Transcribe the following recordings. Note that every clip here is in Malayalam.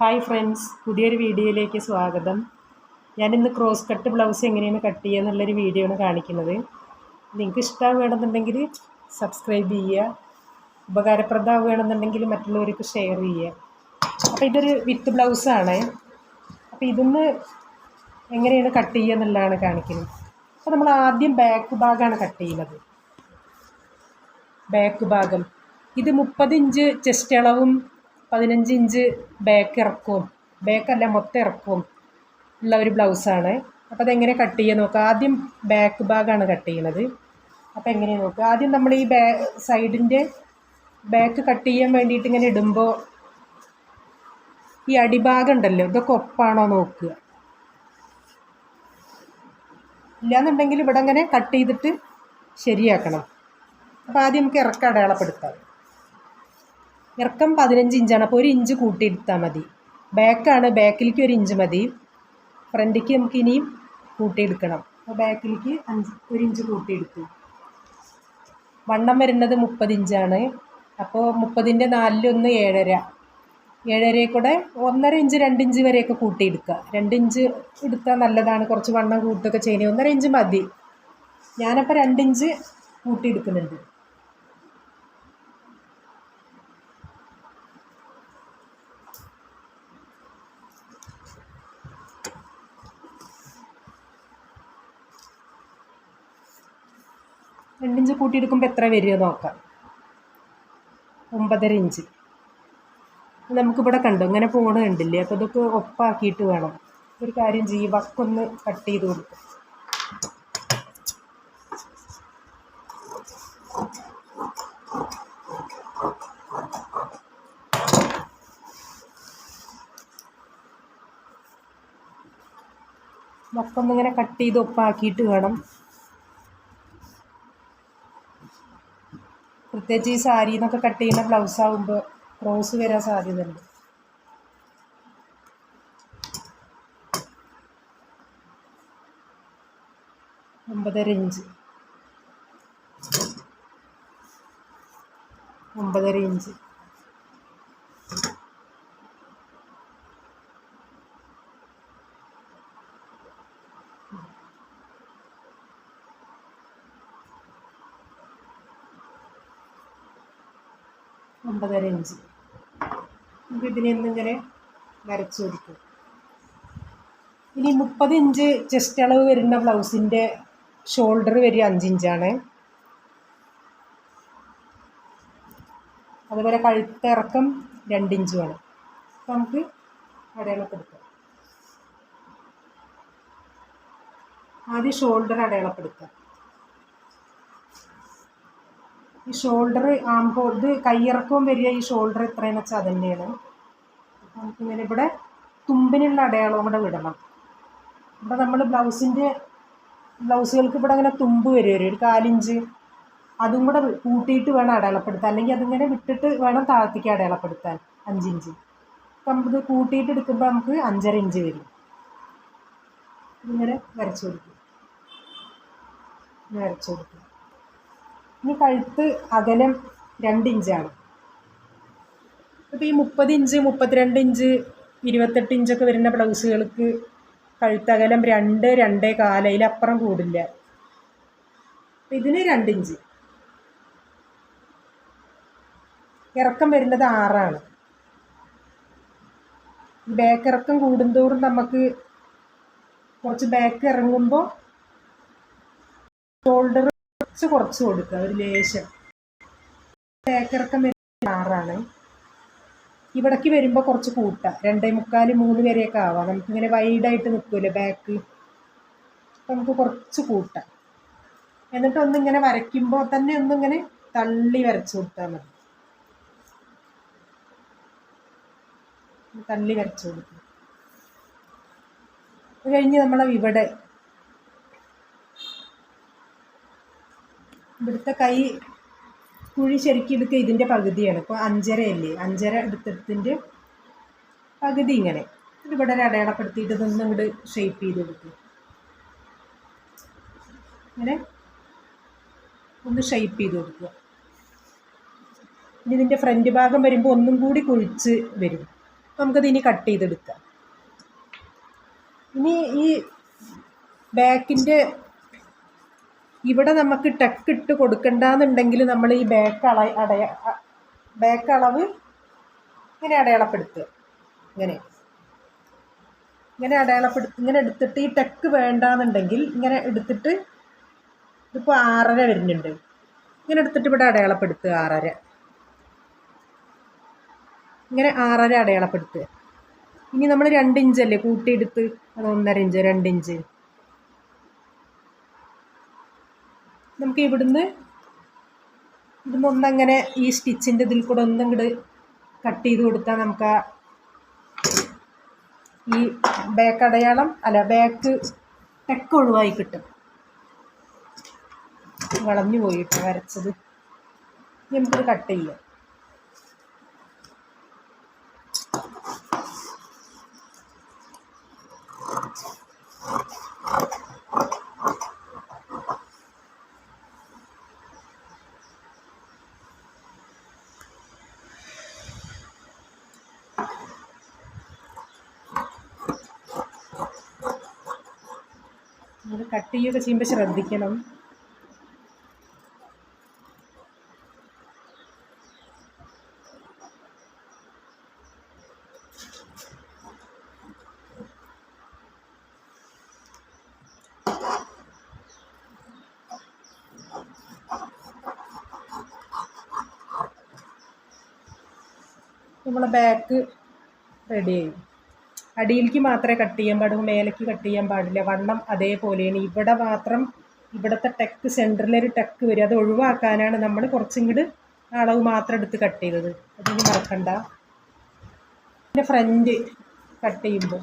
ഹായ് ഫ്രണ്ട്സ്, പുതിയൊരു വീഡിയോയിലേക്ക് സ്വാഗതം. ഞാനിന്ന് ക്രോസ് കട്ട് ബ്ലൗസ് എങ്ങനെയാണ് കട്ട് ചെയ്യുക എന്നുള്ളൊരു വീഡിയോ ആണ് കാണിക്കുന്നത്. നിങ്ങൾക്ക് ഇഷ്ടമാവുകയാണെന്നുണ്ടെങ്കിൽ സബ്സ്ക്രൈബ് ചെയ്യുക, ഉപകാരപ്രദമാവുകയാണെന്നുണ്ടെങ്കിൽ മറ്റുള്ളവർക്ക് ഷെയർ ചെയ്യുക. അപ്പോൾ ഇതൊരു വിത്ത് ബ്ലൗസാണ്. അപ്പോൾ ഇതൊന്ന് എങ്ങനെയാണ് കട്ട് ചെയ്യുക എന്നുള്ളതാണ് കാണിക്കുന്നത്. അപ്പോൾ നമ്മൾ ആദ്യം ബാക്ക് ഭാഗമാണ് കട്ട് ചെയ്യുന്നത്. ബാക്ക് ഭാഗം ഇത് 30 ഇഞ്ച് ചെസ്റ്റ് അളവും 15 ഇഞ്ച് ബാക്ക് ഇറക്കവും, ബാക്കല്ല മൊത്തം ഇറക്കവും ഉള്ള ഒരു ബ്ലൗസാണ്. അപ്പോൾ അതെങ്ങനെ കട്ട് ചെയ്യുക നോക്കുക. ആദ്യം ബാക്ക് ഭാഗമാണ് കട്ട് ചെയ്യുന്നത്. അപ്പോൾ എങ്ങനെ നോക്കുക. ആദ്യം നമ്മൾ ഈ സൈഡിൻ്റെ ബാക്ക് കട്ട് ചെയ്യാൻ വേണ്ടിയിട്ട് ഇങ്ങനെ ഇടുമ്പോൾ ഈ അടിഭാഗം ഉണ്ടല്ലോ, ഇതൊക്കെ ഒപ്പാണോ നോക്കുക. ഇല്ലയെന്നുണ്ടെങ്കിൽ ഇവിടെ അങ്ങനെ കട്ട് ചെയ്തിട്ട് ശരിയാക്കണം. അപ്പോൾ ആദ്യം നമുക്ക് ഇറക്കം അടയാളപ്പെടുത്താം. ഇറക്കം 15 ഇഞ്ചാണ്. അപ്പോൾ 1 ഇഞ്ച് കൂട്ടിയെടുത്താൽ മതി. ബാക്കാണ്, ബാക്കിലേക്ക് 1 ഇഞ്ച് മതി. ഫ്രണ്ടിലേക്ക് നമുക്ക് ഇനിയും കൂട്ടിയെടുക്കണം. അപ്പോൾ ബാക്കിലേക്ക് 1 ഇഞ്ച് കൂട്ടിയെടുത്തു. വണ്ണം വരുന്നത് 30 ഇഞ്ചാണ്. അപ്പോൾ 30ൻ്റെ 4 7.5, 7.5 കൂടെ 1.5 ഇഞ്ച് 2 ഇഞ്ച് വരെയൊക്കെ കൂട്ടിയെടുക്കുക. 2 ഇഞ്ച് എടുത്താൽ നല്ലതാണ്. കുറച്ച് വണ്ണം കൂട്ടുകയൊക്കെ ചെയ്യുന്നത്. 1.5 ഇഞ്ച് മതി. ഞാനപ്പോൾ 2 ഇഞ്ച് കൂട്ടിയെടുക്കുന്നുണ്ട്. രണ്ടിഞ്ച് കൂട്ടിയെടുക്കുമ്പോൾ എത്ര വരിക നോക്കാം. 9.5 ഇഞ്ച്. നമുക്കിവിടെ കണ്ടു ഇങ്ങനെ പോണ കണ്ടില്ലേ. അപ്പോൾ ഇതൊക്കെ ഒപ്പാക്കിയിട്ട് വേണം. ഒരു കാര്യം ചെയ്യും, വക്കൊന്ന് കട്ട് ചെയ്ത് കൊടുക്കും. വക്കൊന്നിങ്ങനെ കട്ട് ചെയ്ത് ഒപ്പാക്കിയിട്ട് വേണം. പ്രത്യേകിച്ച് ഈ സാരി എന്നൊക്കെ കട്ട് ചെയ്യുന്ന ബ്ലൗസ് ആകുമ്പോൾ ക്രോസ് വരാൻ സാധ്യതയുണ്ട്. ഒമ്പതര ഇഞ്ച് 9.5 ഇഞ്ച്. നമുക്ക് ഇതിനെ ഒന്നിങ്ങനെ വരച്ചു കൊടുക്കും. ഇനി 30 ഇഞ്ച് ചെസ്റ്റ് അളവ് വരുന്ന ബ്ലൗസിൻ്റെ ഷോൾഡർ വരിക 5 ഇഞ്ചാണ്. അതുപോലെ കഴുത്തിറക്കം 2 ഇഞ്ചുമാണ്. അപ്പോൾ നമുക്ക് അടയാളപ്പെടുത്താം. ആദ്യം ഷോൾഡർ അടയാളപ്പെടുത്താം. ഈ ഷോൾഡർ ഇത് കയ്യിറക്കവും വരിക ഈ ഷോൾഡർ എത്രയെന്ന് വെച്ചാൽ അത് തന്നെയാണ്. നമുക്കിങ്ങനെ ഇവിടെ തുമ്പിനുള്ള അടയാളവും കൂടെ വിടണം. ഇവിടെ നമ്മൾ ബ്ലൗസുകൾക്ക് ഇവിടെ അങ്ങനെ തുമ്പ് വരും, ഒരു 4 ഇഞ്ച്. അതും കൂടെ കൂട്ടിയിട്ട് വേണം അടയാളപ്പെടുത്താൻ. അല്ലെങ്കിൽ അതിങ്ങനെ വിട്ടിട്ട് വേണം താഴത്തേക്ക് അടയാളപ്പെടുത്താൻ 5 ഇഞ്ച്. അപ്പം നമുക്കിത് കൂട്ടിയിട്ട് എടുക്കുമ്പോൾ നമുക്ക് 5.5 ഇഞ്ച് വരും. ഇങ്ങനെ വരച്ചു കൊടുക്കും. ഇനി കഴുത്ത് അകലം 2 ഇഞ്ചാണ്. അപ്പോൾ ഈ 30 ഇഞ്ച് 32 ഇഞ്ച് 28 ഇഞ്ചൊക്കെ വരുന്ന ബ്ലൗസുകൾക്ക് കഴുത്തകലം 2, 2.25, അതിലപ്പുറം കൂടില്ല. അപ്പം ഇതിന് 2 ഇഞ്ച്. ഇറക്കം വരുന്നത് 6ആണ്. ബാക്ക് ഇറക്കം കൂടുന്തോറും നമുക്ക് കുറച്ച് ബാക്ക് ഇറങ്ങുമ്പോൾ ഷോൾഡർ കുറച്ച് കൊടുക്കുക, ഒരു ലേശം. ബാക്കിറക്കം വരുന്നത് 6ആണ്. ഇവിടേക്ക് വരുമ്പോൾ കുറച്ച് കൂട്ടാം, 2.25, 3 വരെയൊക്കെ ആവാം. നമുക്കിങ്ങനെ വൈഡായിട്ട് നിൽക്കുമല്ലോ ബാക്ക്. അപ്പം നമുക്ക് കുറച്ച് കൂട്ടാം. എന്നിട്ട് ഒന്നിങ്ങനെ വരയ്ക്കുമ്പോൾ തന്നെ ഒന്നിങ്ങനെ തള്ളി വരച്ചു കൊടുത്താൽ മതി. തള്ളി വരച്ചു കൊടുക്കും. അത് കഴിഞ്ഞ് നമ്മളെ ഇവിടുത്തെ കൈ കുഴി ശരിക്കും എടുക്കുക ഇതിൻ്റെ പകുതിയാണ്. ഇപ്പോൾ 5.5 അല്ലേ, 5.5 എടുത്തതിൻ്റെ പകുതി ഇങ്ങനെ ഇവിടെ ഒരു അടയാളപ്പെടുത്തിയിട്ട് ഇതൊന്നും ഇങ്ങോട്ട് ഷേപ്പ് ചെയ്ത് കൊടുക്കും. ഇങ്ങനെ ഒന്ന് ഷേപ്പ് ചെയ്ത് കൊടുക്കുക. ഇനി ഇതിൻ്റെ ഫ്രണ്ട് ഭാഗം വരുമ്പോൾ ഒന്നും കൂടി കുഴിച്ച് വരും. നമുക്കത് ഇനി കട്ട് ചെയ്തെടുക്കാം. ഇനി ഈ ബാക്കിൻ്റെ ഇവിടെ നമുക്ക് ടക്ക് ഇട്ട് കൊടുക്കണ്ടെന്നുണ്ടെങ്കിൽ നമ്മൾ ഈ ബാക്ക് അളവ് ഇങ്ങനെ അടയാളപ്പെടുത്തുക. ഇങ്ങനെ ഇങ്ങനെ എടുത്തിട്ട് ഈ ടക്ക് വേണ്ടാന്നുണ്ടെങ്കിൽ ഇങ്ങനെ എടുത്തിട്ട്, ഇതിപ്പോൾ 6.5 വരുന്നുണ്ട്, ഇങ്ങനെ എടുത്തിട്ട് ഇവിടെ അടയാളപ്പെടുത്തുക 6.5. ഇങ്ങനെ 6.5 അടയാളപ്പെടുത്തുക. ഇനി നമ്മൾ 2 ഇഞ്ചല്ലേ കൂട്ടിയെടുത്ത്, അത് 1.5 ഇഞ്ച് 2 ഇഞ്ച് നമുക്ക് ഇവിടുന്ന് ഒന്നങ്ങനെ ഈ സ്റ്റിച്ചിൻ്റെ ഇതിൽ കൂടെ ഒന്നിങ്ങോട്ട് കട്ട് ചെയ്ത് കൊടുത്താൽ നമുക്ക് ഈ ബാക്ക് ബാക്ക് ടെക്ക് ഒഴിവായി കിട്ടും. വളഞ്ഞു പോയിട്ട് വരച്ചത് നമുക്കിത് കട്ട് ചെയ്യാം. അത് കട്ട് ചെയ്യുകയൊക്കെ ചെയ്യുമ്പോൾ ശ്രദ്ധിക്കണം. നമ്മളെ ബാക്ക് റെഡിയായി. അടിയിലേക്ക് മാത്രമേ കട്ട് ചെയ്യാൻ പാടുള്ളൂ, മേലേക്ക് കട്ട് ചെയ്യാൻ പാടില്ല. വണ്ണം അതേപോലെയാണ്. ഇവിടെ മാത്രം ഇവിടുത്തെ ടെക്ക് സെൻറ്ററിലൊരു ടെക്ക് വരും, അത് ഒഴിവാക്കാനാണ് നമ്മൾ കുറച്ചിങ്ങോട്ട് അളവ് മാത്രം എടുത്ത് കട്ട് ചെയ്തത്. അതിന് മറക്കണ്ട. പിന്നെ ഫ്രണ്ട് കട്ട് ചെയ്യുമ്പോൾ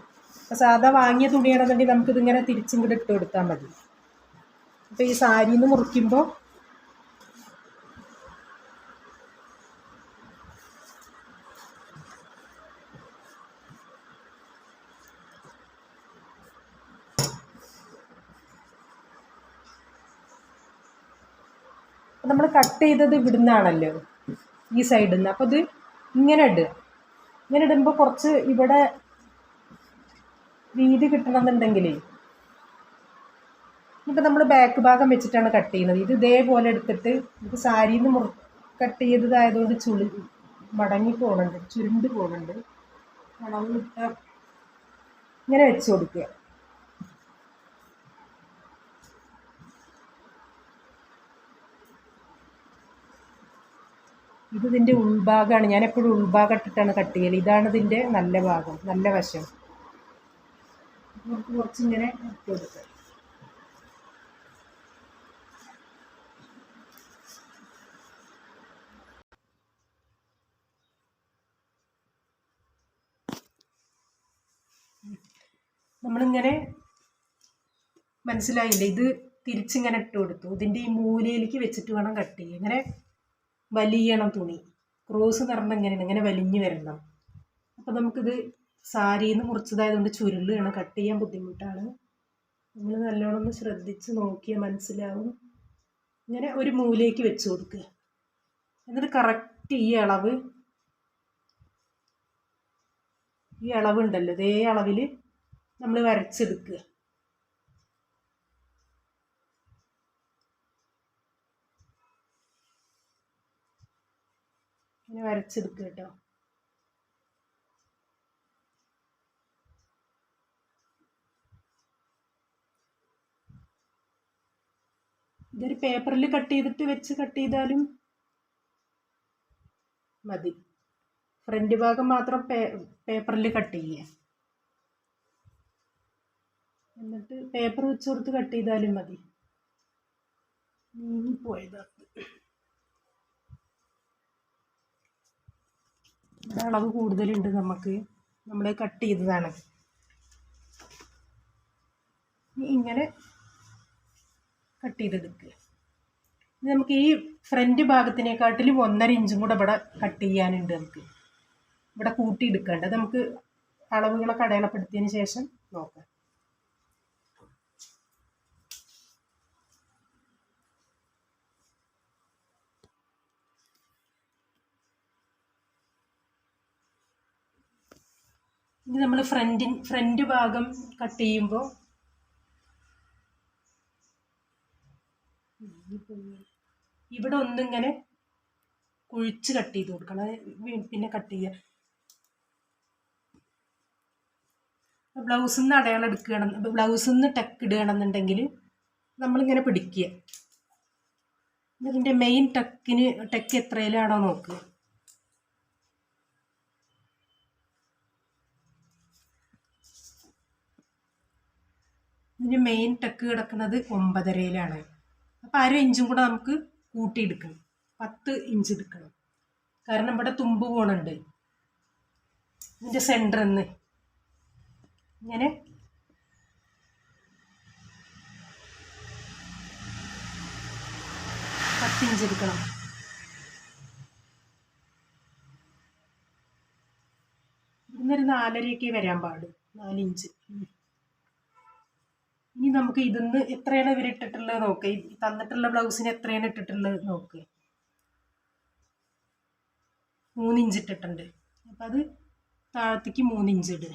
സാധാ വാങ്ങിയ തുണിയാണെന്നുണ്ടെങ്കിൽ നമുക്കിതിങ്ങനെ തിരിച്ചിങ്ങോട്ട് ഇട്ട് കൊടുത്താൽ മതി. അപ്പോൾ ഈ സാരിയിൽ നിന്ന് മുറിക്കുമ്പോൾ നമ്മൾ കട്ട് ചെയ്തത് ഇവിടുന്നാണല്ലോ, ഈ സൈഡിൽ നിന്ന്. അപ്പോൾ ഇത് ഇങ്ങനെ ഇടുക. ഇങ്ങനെ ഇടുമ്പോൾ കുറച്ച് ഇവിടെ വീതി കിട്ടണമെന്നുണ്ടെങ്കിലേ, ഇപ്പം നമ്മൾ ബാക്ക് ഭാഗം വെച്ചിട്ടാണ് കട്ട് ചെയ്യുന്നത്. ഇത് ഇതേപോലെ എടുത്തിട്ട് നമുക്ക് സാരിയിൽ നിന്ന് കട്ട് ചെയ്തതായതുകൊണ്ട് മടങ്ങി പോകുന്നുണ്ട്, ചുരുണ്ട് പോകുന്നുണ്ട്. അളവ് കിട്ടാൻ ഇങ്ങനെ വെച്ച് കൊടുക്കുക. ഇതിൻ്റെ ഉൾഭാഗമാണ്. ഞാൻ എപ്പോഴും ഉൾഭാഗം ഇട്ടിട്ടാണ് കട്ട് ചെയ്യൽ. ഇതാണ് ഇതിൻ്റെ നല്ല ഭാഗം, നല്ല വശം. നമുക്ക് കുറച്ചിങ്ങനെ ഇട്ട് കൊടുക്കാം. നമ്മളിങ്ങനെ മനസ്സിലായില്ലേ, ഇത് തിരിച്ചിങ്ങനെ ഇട്ട് കൊടുത്തു. ഇതിൻ്റെ ഈ മൂലയിലേക്ക് വെച്ചിട്ട് വേണം കട്ട് ചെയ്യാൻ. ഇങ്ങനെ വലിയണം തുണി, ക്രോസ് നിറഞ്ഞ ഇങ്ങനെ വലിഞ്ഞു വരണം. അപ്പോൾ നമുക്കിത് സാരിയിൽ നിന്ന് മുറിച്ചതായതുകൊണ്ട് ചുരുളാണ്, കട്ട് ചെയ്യാൻ ബുദ്ധിമുട്ടാണ്. നമ്മൾ നല്ലോണം ഒന്ന് ശ്രദ്ധിച്ച് നോക്കിയാൽ മനസ്സിലാവും. ഇങ്ങനെ ഒരു മൂലയ്ക്ക് വെച്ച് കൊടുക്കുക. എന്നിട്ട് കറക്റ്റ് ഈ അളവുണ്ടല്ലോ, ഇതേ അളവിൽ നമ്മൾ വരച്ചെടുക്കുക. ഇങ്ങനെ വരച്ചെടുക്കുക കേട്ടോ. ഇതൊരു പേപ്പറിൽ കട്ട് ചെയ്തിട്ട് വെച്ച് കട്ട് ചെയ്താലും മതി. ഫ്രണ്ട് ഭാഗം മാത്രം പേപ്പറിൽ കട്ട് ചെയ്യുക. എന്നിട്ട് പേപ്പർ വെച്ച് കൊടുത്ത് കട്ട് ചെയ്താലും മതി. പോയതാണ് അളവ് കൂടുതലുണ്ട്, നമ്മൾ കട്ട് ചെയ്തതാണ്. ഇങ്ങനെ കട്ട് ചെയ്തെടുക്കുക. നമുക്ക് ഈ ഫ്രണ്ട് ഭാഗത്തിനെക്കാട്ടിലും 1.5 ഇഞ്ചും കൂടെ ഇവിടെ കട്ട് ചെയ്യാനുണ്ട്. നമുക്ക് ഇവിടെ കൂട്ടിയെടുക്കേണ്ടത്. നമുക്ക് അളവുകളൊക്കെ അടയാളപ്പെടുത്തിയതിന് ശേഷം നോക്കാം. ഇനി നമ്മൾ ഫ്രണ്ട് ഭാഗം കട്ട് ചെയ്യുമ്പോൾ ഇവിടെ ഒന്നിങ്ങനെ കുഴിച്ച് കട്ട് ചെയ്ത് കൊടുക്കണം, പിന്നെ കട്ട് ചെയ്യുക. ബ്ലൗസിൽ നിന്ന് അടയാളം എടുക്കുകയാണ്, ബ്ലൗസിൽ നിന്ന് ടക്ക് ഇടുകയാണെന്നുണ്ടെങ്കിൽ നമ്മളിങ്ങനെ പിടിക്കുക. ഇതിൻ്റെ മെയിൻ ടക്ക് എത്രയിലാണോ നോക്കുക. ഇതിൻ്റെ മെയിൻ ടക്ക് കിടക്കുന്നത് 9.5-യിലാണ്. അപ്പോൾ 1/2 ഇഞ്ചും കൂടെ നമുക്ക് കൂട്ടിയെടുക്കണം, 10 ഇഞ്ച് എടുക്കണം. കാരണം ഇവിടെ തുമ്പ് പോണുണ്ട്. ഇതിൻ്റെ സെൻറ്ററിൽ നിന്ന് ഇങ്ങനെ ഇഞ്ച് എടുക്കണം. ഇന്നൊരു 4.5 വരാൻ പാടും, 4 ഇഞ്ച്. ഇനി നമുക്ക് ഇതിന്ന് എത്രയാണ് ഇവർ ഇട്ടിട്ടുള്ളത് നോക്കുക. ഈ തന്നിട്ടുള്ള ബ്ലൗസിന് എത്രയാണ് ഇട്ടിട്ടുള്ളത് നോക്കുക. 3 ഇഞ്ച് ഇട്ടിട്ടുണ്ട്. അപ്പം അത് താഴത്തേക്ക് 3 ഇഞ്ച് ഇടുക.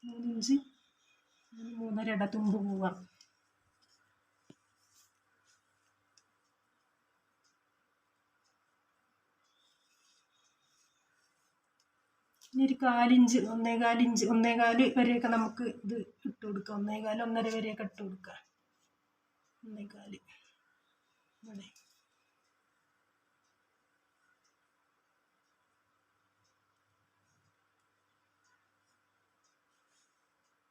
3 ഇഞ്ച് 3.5 തുമ്പ് പോവാം. ഇനി ഒരു 1/4 ഇഞ്ച് 1.25 വരെയൊക്കെ നമുക്ക് ഇത് ഇട്ട് കൊടുക്കാം. 1.25 1.5 വരെയൊക്കെ ഇട്ട് കൊടുക്കാം. 1.25 ഇവിടെ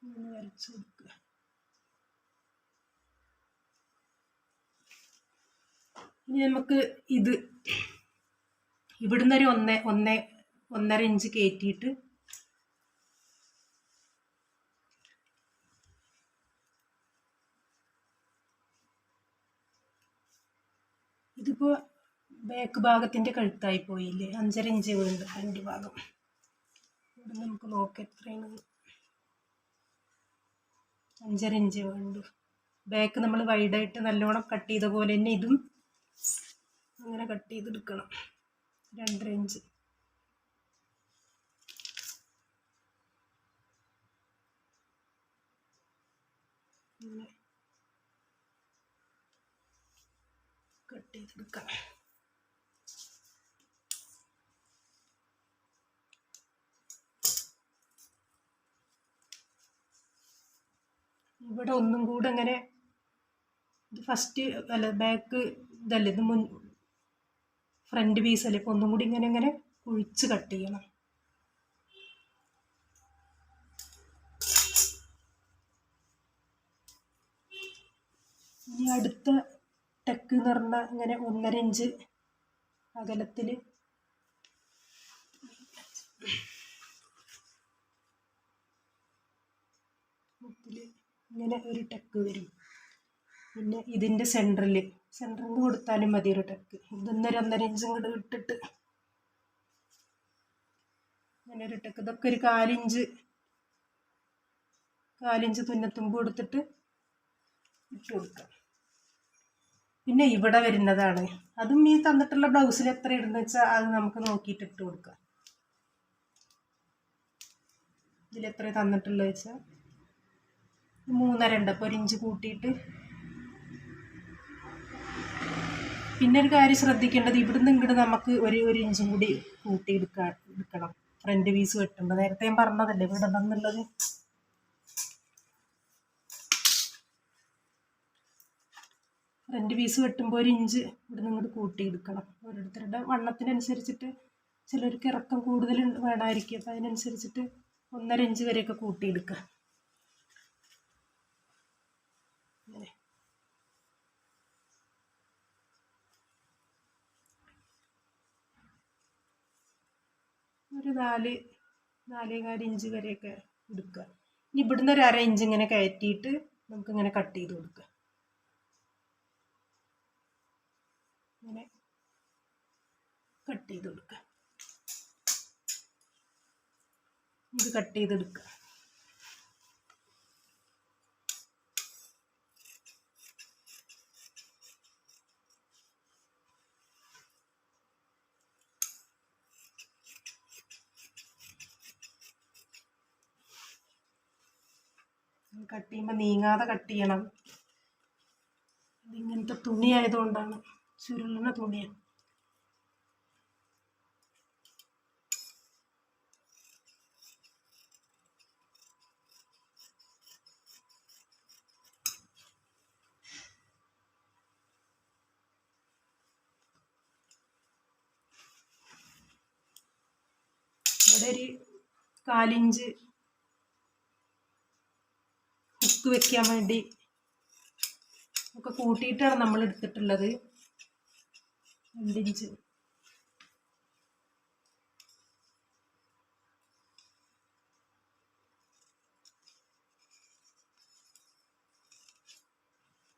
ഇങ്ങനെ വരച്ച് കൊടുക്കുക. ഇനി നമുക്ക് ഇത് ഇവിടുന്ന് ഒരു 1.5 ഇഞ്ച് കയറ്റിയിട്ട് ഇതിപ്പോൾ ബാക്ക് ഭാഗത്തിൻ്റെ കഴുത്തായി പോയില്ലേ, 5.5 ഇഞ്ച് വേണ്ട ഫ്രണ്ട് ഭാഗം. ഇവിടെ നമുക്ക് നോക്കാം എത്രയാണ്. 5.5 ഇഞ്ച് വേണ്ടു. ബാക്ക് നമ്മൾ വൈഡായിട്ട് നല്ലോണം കട്ട് ചെയ്ത പോലെ തന്നെ ഇതും അങ്ങനെ കട്ട് ചെയ്തെടുക്കണം. 2.5 ഇഞ്ച്. ഇങ്ങനെ കട്ട് ചെയ്തെടുക്കാം. ഇവിടെ ഒന്നും കൂടെ അങ്ങനെ ഇത് ഫസ്റ്റ് അല്ല ബാക്ക് ഇതല്ലേ, ഇത് ഫ്രണ്ട് പീസല്ലേ, ഇപ്പോൾ ഒന്നും കൂടി ഇങ്ങനെ കുഴിച്ച് കട്ട് ചെയ്യണം. ഇനി അടുത്ത ടക്ക് എന്ന് പറഞ്ഞാൽ ഇങ്ങനെ 1.5 ഇഞ്ച് അകലത്തിൽ ഇങ്ങനെ ഒരു ടക്ക് വരും. പിന്നെ ഇതിൻ്റെ സെൻറ്ററിൽ കൊടുത്താലും മതി ഒരു ടക്ക്. ഇതൊന്നൊരു 1.5 ഇഞ്ച് ഇങ്ങോട്ട് ഇട്ടിട്ട് ഇങ്ങനെ ഒരു ടക്ക്. ഇതൊക്കെ ഒരു 4 ഇഞ്ച് തുന്നത്തുമ്പ് കൊടുത്തിട്ട് ഇട്ട് കൊടുക്കുക. പിന്നെ ഇവിടെ വരുന്നതാണ്, അതും ഈ തന്നിട്ടുള്ള ബ്ലൗസിൽ എത്ര ഇടുന്ന വെച്ചാൽ അത് നമുക്ക് നോക്കിയിട്ട് ഇട്ട് കൊടുക്കാം. ഇതിലെത്ര തന്നിട്ടുള്ളത് വെച്ചാൽ 3.5 ഉണ്ട്. അപ്പോൾ 1 ഇഞ്ച് കൂട്ടിയിട്ട്. പിന്നെ ഒരു കാര്യം ശ്രദ്ധിക്കേണ്ടത്, ഇവിടുന്ന് ഇങ്ങോട്ട് നമുക്ക് ഒരു ഇഞ്ചും കൂടി കൂട്ടി എടുക്കണം ഫ്രണ്ട് പീസ് വെട്ടുമ്പോൾ. നേരത്തെ ഞാൻ പറഞ്ഞതല്ലേ വിടണം എന്നുള്ളത്. ഫ്രണ്ട് പീസ് വെട്ടുമ്പോൾ 1 ഇഞ്ച് ഇവിടുന്ന് ഇങ്ങോട്ട് കൂട്ടിയെടുക്കണം. ഓരോരുത്തരുടെ വണ്ണത്തിനനുസരിച്ചിട്ട് ചിലർക്ക് ഇറക്കം കൂടുതൽ വേണമായിരിക്കും. അപ്പോൾ അതിനനുസരിച്ചിട്ട് 1.5 ഇഞ്ച് വരെയൊക്കെ കൂട്ടിയെടുക്കുക. അങ്ങനെ ഒരു 4.25 ഇഞ്ച് വരെയൊക്കെ എടുക്കുക. ഇനി ഇവിടുന്ന് ഒരു 1/2 ഇഞ്ച് ഇങ്ങനെ കയറ്റിയിട്ട് നമുക്കിങ്ങനെ കട്ട് ചെയ്ത് കൊടുക്കുക. ഇങ്ങനെ കട്ട് ചെയ്ത് കൊടുക്കുക. ഇത് കട്ട് ചെയ്തെടുക്കുക. കട്ട് ചെയ്യുമ്പോൾ നീങ്ങാതെ കട്ട് ചെയ്യണം. ഇതിങ്ങനത്തെ തുണി ആയതുകൊണ്ടാണ്, ചുരുളുന്ന തുണിയാണ്. ഇവിടെ ഒരു 1/4 ഇഞ്ച് ഹുക്ക് വെക്കാൻ വേണ്ടി ഒക്കെ കൂട്ടിയിട്ടാണ് നമ്മൾ എടുത്തിട്ടുള്ളത്. 2 ഇഞ്ച്.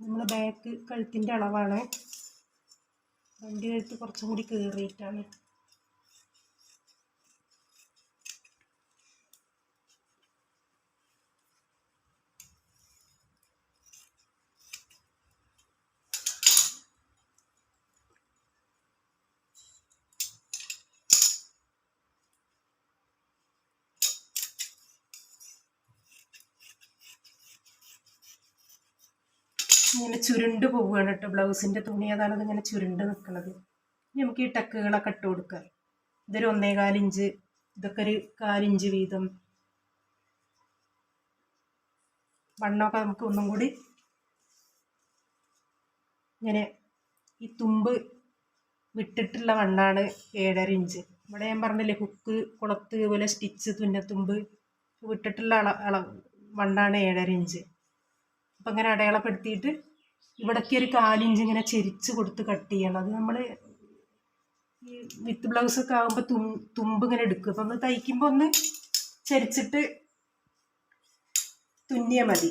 നമ്മൾ ബാക്ക് കഴുത്തിൻ്റെ അളവാണ്. ഫ്രണ്ട് കഴുത്ത് കുറച്ചും കൂടി കയറിയിട്ടാണ്. ഇങ്ങനെ ചുരുണ്ട് പോവുകയാണ് കേട്ടോ. ബ്ലൗസിൻ്റെ തുണി അതാണ് ഇതിങ്ങനെ ചുരുണ്ട് നിൽക്കുന്നത്. ഇനി നമുക്ക് ഈ ടക്കുകളൊക്കെ ഇട്ട് കൊടുക്കാം. ഇതൊരു 1.25 ഇഞ്ച്, ഇതൊക്കെ ഒരു 1/4 ഇഞ്ച് വീതം. വണ്ണമൊക്കെ നമുക്ക് ഒന്നും കൂടി ഇങ്ങനെ ഈ തുമ്പ് വിട്ടിട്ടുള്ള വണ്ണാണ് 7.5 ഇഞ്ച്. ഇവിടെ ഞാൻ പറഞ്ഞില്ലേ ഹുക്ക് കുളത്ത് പോലെ സ്റ്റിച്ച് തുന്നത്തുമ്പ് വിട്ടിട്ടുള്ള വണ്ണാണ് 7.5 ഇഞ്ച്. അപ്പം ഇങ്ങനെ അടയാളപ്പെടുത്തിയിട്ട് ഇവിടേക്ക് ഒരു 1/4 ഇഞ്ച് ഇങ്ങനെ ചെരിച്ച് കൊടുത്ത് കട്ട് ചെയ്യണം. അത് നമ്മൾ ഈ വിത്ത് ബ്ലൗസൊക്കെ ആകുമ്പോൾ തുമ്പ് ഇങ്ങനെ എടുക്കും. അപ്പം ഒന്ന് തയ്ക്കുമ്പോൾ ഒന്ന് ചരിച്ചിട്ട് തുന്നിയാൽ മതി,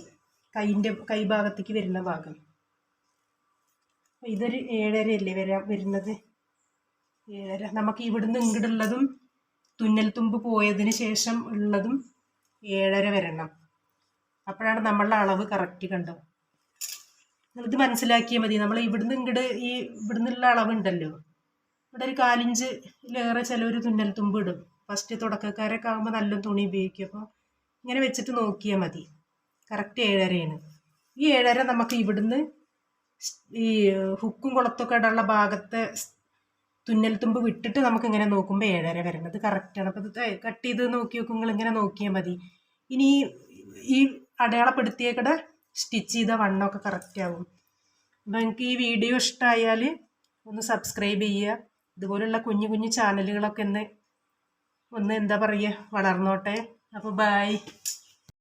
കൈഭാഗത്തേക്ക് വരുന്ന ഭാഗം. ഇതൊരു 7.5 അല്ലേ വരുന്നത്. 7.5. നമുക്ക് ഇവിടുന്ന് ഇങ്ങോട്ടുള്ളതും തുന്നൽ തുമ്പ് പോയതിന് ശേഷം ഉള്ളതും 7.5 വരണം. അപ്പോഴാണ് നമ്മളുടെ അളവ് കറക്റ്റ് കണ്ടോ. ഇത് മനസ്സിലാക്കിയാൽ മതി. നമ്മൾ ഇവിടുന്ന് ഇങ്ങോട്ട് ഈ ഇവിടുന്നുള്ള അളവുണ്ടല്ലോ, ഇവിടെ ഒരു 1/4 ഇഞ്ചിലേറെ ചിലവർ തുന്നൽ തുമ്പ് ഇടും. ഫസ്റ്റ് തുടക്കക്കാരൊക്കെ ആകുമ്പോൾ നല്ല തുണി ഉപയോഗിക്കും. അപ്പോൾ ഇങ്ങനെ വെച്ചിട്ട് നോക്കിയാൽ മതി. കറക്റ്റ് 7.5ആണ്. ഈ 7.5 നമുക്ക് ഇവിടുന്ന് ഈ ഹുക്കും കുളത്തൊക്കെ ഇടാനുള്ള ഭാഗത്തെ തുന്നൽ തുമ്പ് വിട്ടിട്ട് നമുക്ക് ഇങ്ങനെ നോക്കുമ്പോൾ 7.5 വരുന്നത് കറക്റ്റാണ്. അപ്പോൾ ഇത് കട്ട് ചെയ്ത് നോക്കി നോക്കും, നിങ്ങൾ ഇങ്ങനെ നോക്കിയാൽ മതി. ഇനി ഈ അടയാളപ്പെടുത്തിയേക്കടെ സ്റ്റിച്ച് ചെയ്ത വണ്ണമൊക്കെ കറക്റ്റ് ആവും. അപ്പോൾ നിങ്ങൾക്ക് ഈ വീഡിയോ ഇഷ്ടമായാൽ ഒന്ന് സബ്സ്ക്രൈബ് ചെയ്യുക. ഇതുപോലുള്ള കുഞ്ഞു കുഞ്ഞു ചാനലുകളൊക്കെ ഒന്ന് എന്താ പറയുക വളർന്നോട്ടെ. അപ്പോൾ ബൈ.